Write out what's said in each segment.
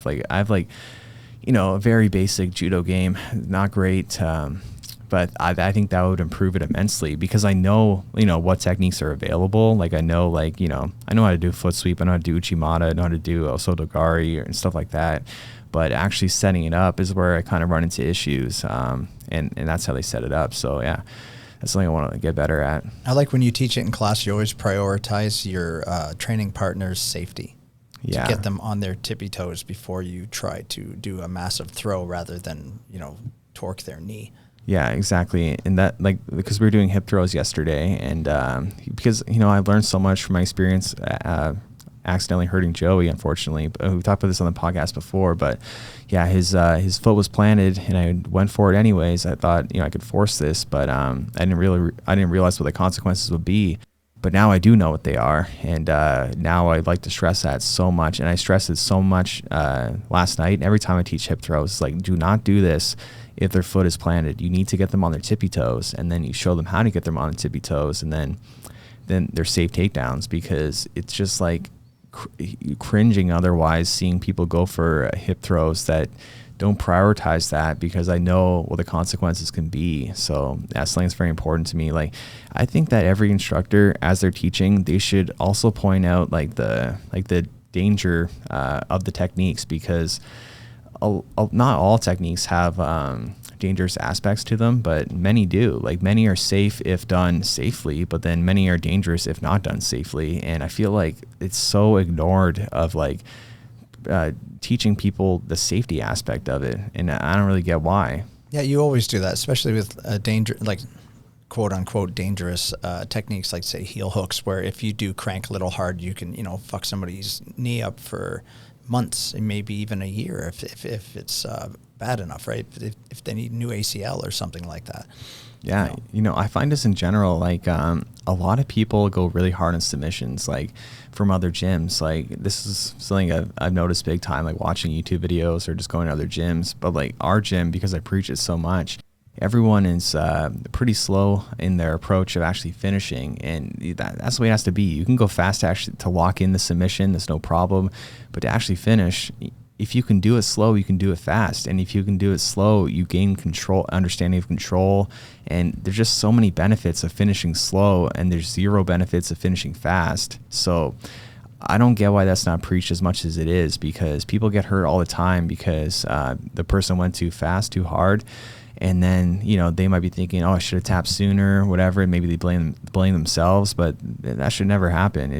stuff. Like I have like, a very basic judo game, not great. But I think that would improve it immensely because I know, what techniques are available. Like I know, I know how to do foot sweep. I know how to do uchimata. I know how to do osotogari and stuff like that. But actually setting it up is where I kind of run into issues. And that's how they set it up. So yeah, that's something I want to get better at. I like when you teach it in class, you always prioritize your training partner's safety. Yeah. To get them on their tippy toes before you try to do a massive throw rather than, torque their knee. Yeah, exactly. And that, because we were doing hip throws yesterday, and because, I learned so much from my experience accidentally hurting Joey, unfortunately. But we talked about this on the podcast before, but yeah, his foot was planted and I went for it anyways. I thought, I could force this, but I didn't realize what the consequences would be. But now I do know what they are, and now I like to stress that so much, and I stressed it so much last night. Every time I teach hip throws, do not do this if their foot is planted. You need to get them on their tippy toes, and then you show them how to get them on the tippy toes, and then they're safe takedowns, because it's just cringing otherwise seeing people go for hip throws that don't prioritize that, because I know what the consequences can be. So that's something that's very important to me. I think that every instructor, as they're teaching, they should also point out the danger of the techniques, because not all techniques have dangerous aspects to them, but many do. Many are safe if done safely, but then many are dangerous if not done safely. And I feel like it's so ignored of teaching people the safety aspect of it, and I don't really get why. Yeah, you always do that, especially with quote unquote dangerous techniques, like say heel hooks, where if you do crank a little hard, you can fuck somebody's knee up for months and maybe even a year if it's bad enough, right? If they need new ACL or something like that. Yeah, I find this in general, a lot of people go really hard on submissions, from other gyms. This is something I've noticed big time, watching YouTube videos or just going to other gyms. But our gym, because I preach it so much, everyone is pretty slow in their approach of actually finishing, and that's the way it has to be. You can go fast to lock in the submission, that's no problem, but to actually finish, if you can do it slow, you can do it fast. And if you can do it slow, you gain understanding of control. And there's just so many benefits of finishing slow, and there's zero benefits of finishing fast. So I don't get why that's not preached as much as it is, because people get hurt all the time because the person went too fast, too hard. And then, they might be thinking, oh, I should have tapped sooner, whatever. And maybe they blame themselves, but that should never happen.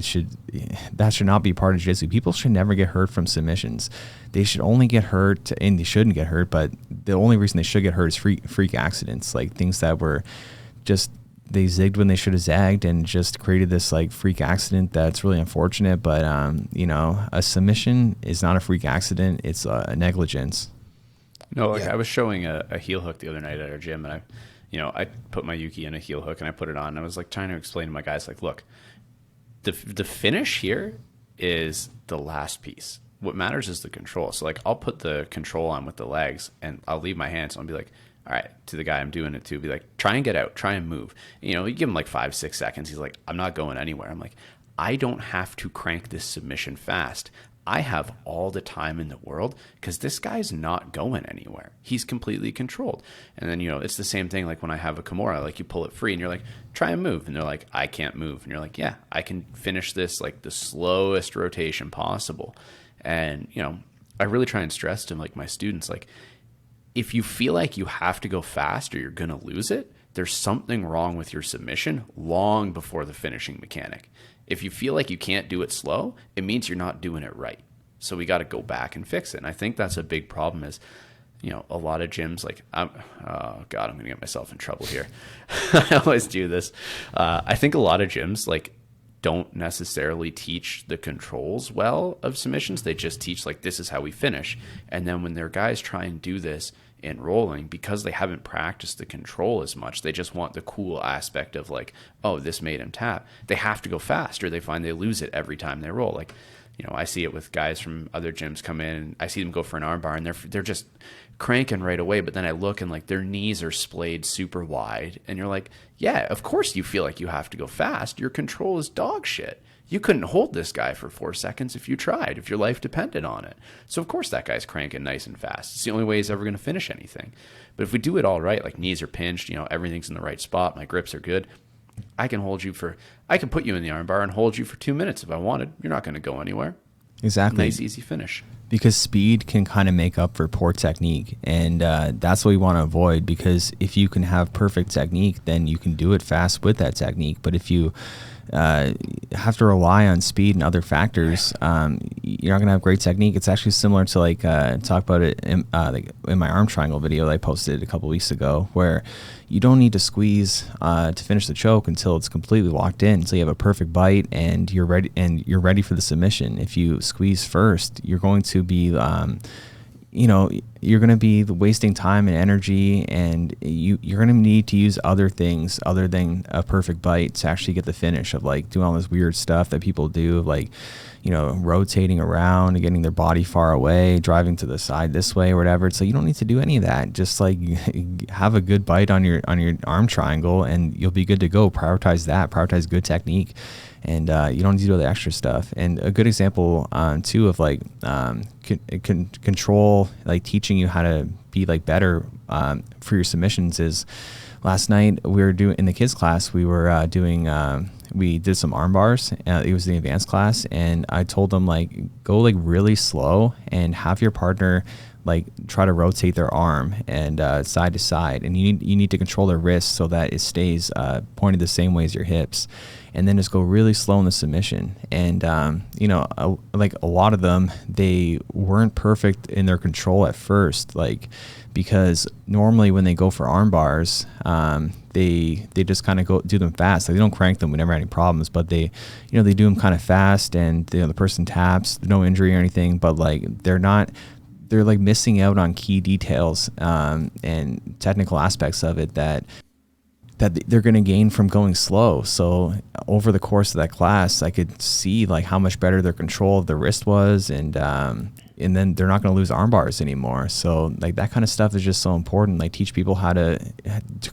That should not be part of jiu-jitsu. People should never get hurt from submissions. They should only get hurt, and they shouldn't get hurt, but the only reason they should get hurt is freak accidents, things that were just, they zigged when they should have zagged and just created this freak accident that's really unfortunate. But, a submission is not a freak accident. It's a negligence. No, I was showing a heel hook the other night at our gym, and I put my Yuki in a heel hook and I put it on, and I was trying to explain to my guys, look, the finish here is the last piece. What matters is the control. So I'll put the control on with the legs, and I'll leave my hands, and I'll be all right, to the guy I'm doing it to, be try and get out, try and move. You give him 5-6 seconds. He's I'm not going anywhere. I'm I don't have to crank this submission fast. I have all the time in the world, because this guy's not going anywhere. He's completely controlled. And then, it's the same thing when I have a Kimura, you pull it free and you're try and move. And they're I can't move. And you're yeah, I can finish this the slowest rotation possible. And, I really try and stress to my students, if you feel like you have to go fast or you're going to lose it, there's something wrong with your submission long before the finishing mechanic. If you feel like you can't do it slow, it means you're not doing it right. So we got to go back and fix it. And I think that's a big problem is, a lot of gyms, oh God, I'm going to get myself in trouble here. I always do this. I think a lot of gyms, don't necessarily teach the controls well of submissions. They just teach, this is how we finish. And then when their guys try and do this in rolling, because they haven't practiced the control as much, they just want the cool aspect of oh, this made him tap. They have to go fast, or they find they lose it every time they roll. I see it with guys from other gyms come in, and I see them go for an arm bar, and they're just cranking right away. But then I look, and their knees are splayed super wide, and you're yeah, of course you feel like you have to go fast. Your control is dog shit. You couldn't hold this guy for 4 seconds if you tried, if your life depended on it. So of course that guy's cranking nice and fast. It's the only way he's ever going to finish anything. But if we do it all right, like knees are pinched, everything's in the right spot, my grips are good, I can put you in the armbar and hold you for 2 minutes if I wanted. You're not going to go anywhere. Exactly. Nice, easy finish. Because speed can kind of make up for poor technique. And that's what we want to avoid, because if you can have perfect technique, then you can do it fast with that technique. But if you have to rely on speed and other factors, you're not going to have great technique. It's actually similar to talk about it in my arm triangle video that I posted a couple weeks ago, where you don't need to squeeze to finish the choke until it's completely locked in, until you have a perfect bite and you're ready for the submission. If you squeeze first, you're going to be you're going to be wasting time and energy, and you're going to need to use other things other than a perfect bite to actually get the finish of doing all this weird stuff that people do, rotating around and getting their body far away, driving to the side this way or whatever. So you don't need to do any of that. Just have a good bite on your arm triangle and you'll be good to go. Prioritize good technique. And you don't need to do all the extra stuff. And a good example too of control, teaching you how to be better for your submissions is, last night we were doing in the kids class, we did some arm bars. It was the advanced class, and I told them go really slow and have your partner try to rotate their arm and side to side, and you need to control their wrist so that it stays pointed the same way as your hips, and then just go really slow in the submission. And a lot of them, they weren't perfect in their control at first, because normally when they go for arm bars, they just kind of do them fast. They don't crank them. We never had any problems, but they do them kind of fast, and the person taps, no injury or anything, but they're missing out on key details and technical aspects of it that they're going to gain from going slow. So over the course of that class, I could see how much better their control of the wrist was, and then they're not going to lose arm bars anymore. So that kind of stuff is just so important. Teach people how to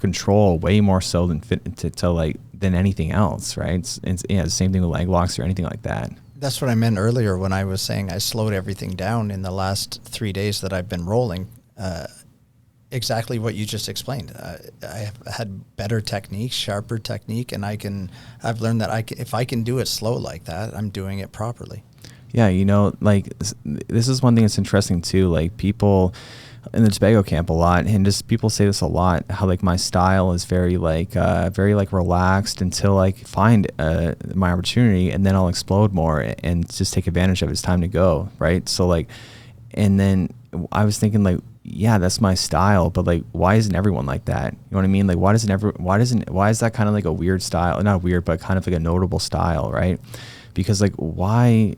control way more so than anything else, right? It's the same thing with leg locks or anything like that. That's what I meant earlier when I was saying I slowed everything down in the last 3 days that I've been rolling. Exactly what you just explained. I have had better technique, sharper technique, and I've learned that if I can do it slow like that, I'm doing it properly. Yeah, this is one thing that's interesting too. People in the Tobago camp a lot, and just people say this a lot, how my style is very relaxed until I find my opportunity, and then I'll explode more and just take advantage of it. It's time to go, right? So and then I was thinking yeah, that's my style, but why isn't everyone like that? You know what I mean? Why is that kind of a weird style? Not weird, but kind of a notable style, right? Because why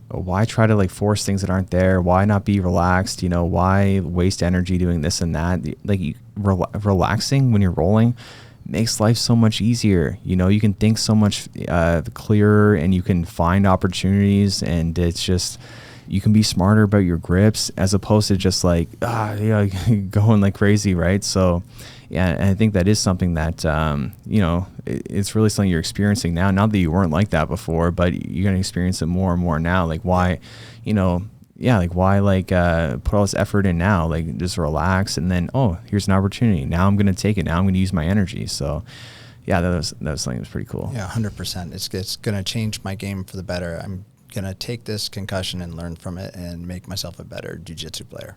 try to force things that aren't there? Why not be relaxed? Why waste energy doing this and that? Relaxing when you're rolling makes life so much easier. You can think so much clearer, and you can find opportunities, and it's just, you can be smarter about your grips as opposed to just going crazy, right? So yeah, and I think that is something that it's really something you're experiencing now. Not that you weren't like that before, but you're gonna experience it more and more now. Why put all this effort in now? Just relax, and then here's an opportunity. Now I'm gonna take it. Now I'm gonna use my energy. So yeah, that was something that was pretty cool. Yeah, 100%. It's gonna change my game for the better. I'm going to take this concussion and learn from it and make myself a better jiu-jitsu player.